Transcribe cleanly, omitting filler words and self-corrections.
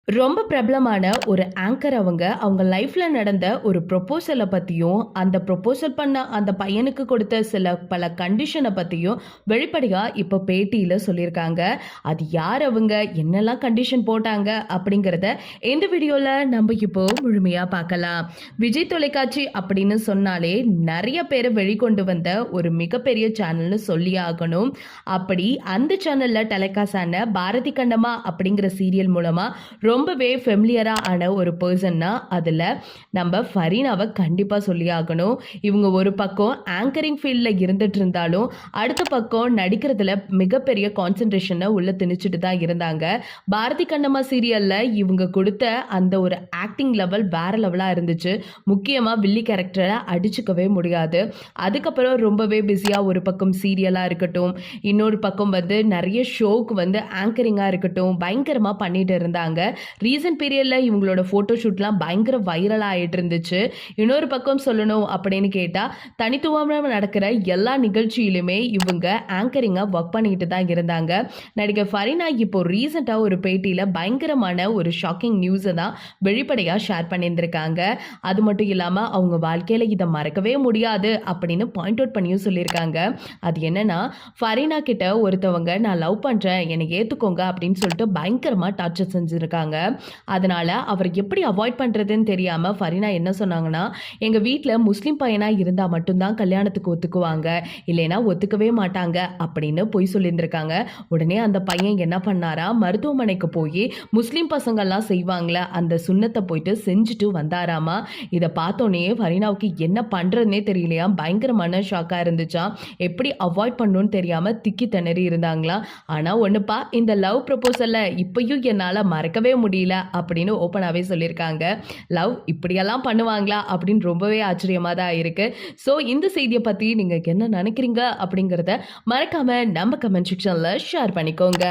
ரொம்ப பிரபலமான ஒரு ஆங்கர் அவங்க லைஃப்ல நடந்த ஒரு ப்ரொபோசல பத்தியும், அந்த ப்ரொபோசல் பண்ண அந்த பையனுக்கு கொடுத்த சில பல கண்டிஷன பத்தியும் வெளிப்படையா இப்ப பேட்டியில சொல்லியிருக்காங்க. அது யார் அவங்க? என்னெல்லாம் கண்டிஷன் போட்டாங்க? அப்படிங்கிறத இந்த வீடியோல நம்ம இப்போ முழுமையா பார்க்கலாம். விஜய் தொலைக்காட்சி அப்படின்னு சொன்னாலே நெறைய பேர வெளிக்கொண்டு வந்த ஒரு மிகப்பெரிய சேனல்னு சொல்லியே ஆகணும். அப்படி அந்த சேனல்ல டெலிகாஸ்ட் ஆன பாரதி கண்ணம்மா அப்படிங்கிற சீரியல் மூலமா ரொம்பவே ஃபெமிலியரா ஆன ஒரு பெர்சன்னா அதுல நம்ம ஃபரீனாவ கண்டிப்பா சொல்லியே ஆகணும். இவங்க ஒரு பக்கம் ஆங்கரிங் ஃபீல்ட்ல இருந்துட்டு இருந்தாலும், அடுத்த பக்கம் நடிக்கிறதுல மிகப்பெரிய கான்சன்ட்ரேஷன உள்ள திணிச்சுட்டு தான் இருந்தாங்க. பாரதி கண்ணம்மா சீரியல்ல இவங்க கொடுத்த அந்த ஒரு ஆக்டிங் லெவல் வேற லெவலா இருந்துச்சு. முக்கியமா வில்லி கேரக்டர அடிச்சுக்கவே முடியாது. அதுக்கப்புறம் ரொம்பவே பிஸியா ஒரு பக்கம் சீரியலா இருக்கட்டும், இன்னொரு பக்கம் நெறைய ஷோக்கு ஆங்கரிங்கா இருக்கட்டும், பயங்கரமா பண்ணிட்டு இருந்தாங்க. ரீசன்ட் பீரியட்ல இவங்களோட ஃபோட்டோ ஷூட்லாம் பயங்கர வைரலா ஆயிட்டு இருந்துச்சு. இன்னொரு பக்கம் சொல்லணும் அப்படின்னு கேட்டா, தனித்துவமா நடக்கிற எல்லா நிகழ்ச்சியிலுமே இவங்க ஆங்கரிங்கா ஒர்க் பண்ணிட்டு தான் இருந்தாங்க. நடிகை ஃபரீனா இப்போ ரீசெண்டா ஒரு பேட்டியில பயங்கரமான ஒரு ஷாக்கிங் நியூஸ தான் வெளிப்படையா ஷேர் பண்ணியிருந்திருக்காங்க. அது மட்டும் இல்லாம அவங்க வாழ்க்கையில இத மறக்கவே முடியாது அப்படின்னு பாயிண்ட் அவுட் பண்ணியும் சொல்லியிருக்காங்க. அது என்னன்னா, ஃபரீனா கிட்ட ஒருத்தவங்க நான் லவ் பண்றேன், என்னை ஏத்துக்கோங்க அப்படின்னு சொல்லிட்டு பயங்கரமா டார்ச்சர் செஞ்சிருக்காங்க. அதனால அவர் எப்படி அவாய்ட் பண்றதுன்னு தெரியாம ஃபரீனா என்ன சொன்னாங்கன்னா, எங்க வீட்ல முஸ்லிம் பையனா இருந்தா மட்டும் தான் கல்யாணத்துக்கு ஒத்துக்குவாங்க, இல்லைன்னா ஒத்துக்கவே மாட்டாங்க அப்படின்னு பொய் சொல்லியிருந்திருக்காங்க. உடனே அந்த பையன் என்ன பண்ணாரா, மருத்துவமனைக்கு போய் முஸ்லிம் பசங்கள்லாம் செய்வாங்கல அந்த சுன்னத்தை போயிட்டு செஞ்சுட்டு வந்தாராமா. இதை பார்த்தோன்னே ஃபரீனாவுக்கு என்ன பண்றதுனே தெரியலையா, பயங்கரமான ஷாக்கா இருந்துச்சாம். எப்படி அவாய்ட் பண்ணணும்னு தெரியாம திக்கி திணறி இருந்தாங்களாம். ஆனா ஒண்ணுப்பா, இந்த லவ் ப்ரொபோசல்ல இப்பயும் என்னால மறக்கவே முடியல அப்படின்னு ஓப்பனாவே சொல்லியிருக்காங்க. லவ் இப்படியெல்லாம் பண்ணுவாங்களா அப்படின்னு ரொம்பவே ஆச்சரியமா தான் இருக்கு. ஸோ இந்த செய்தியை பத்தி நீங்க என்ன நினைக்கிறீங்க அப்படிங்கிறத மறக்காம நம்ம கமெண்ட் செக்ஷன்ல ஷேர் பண்ணிக்கோங்க.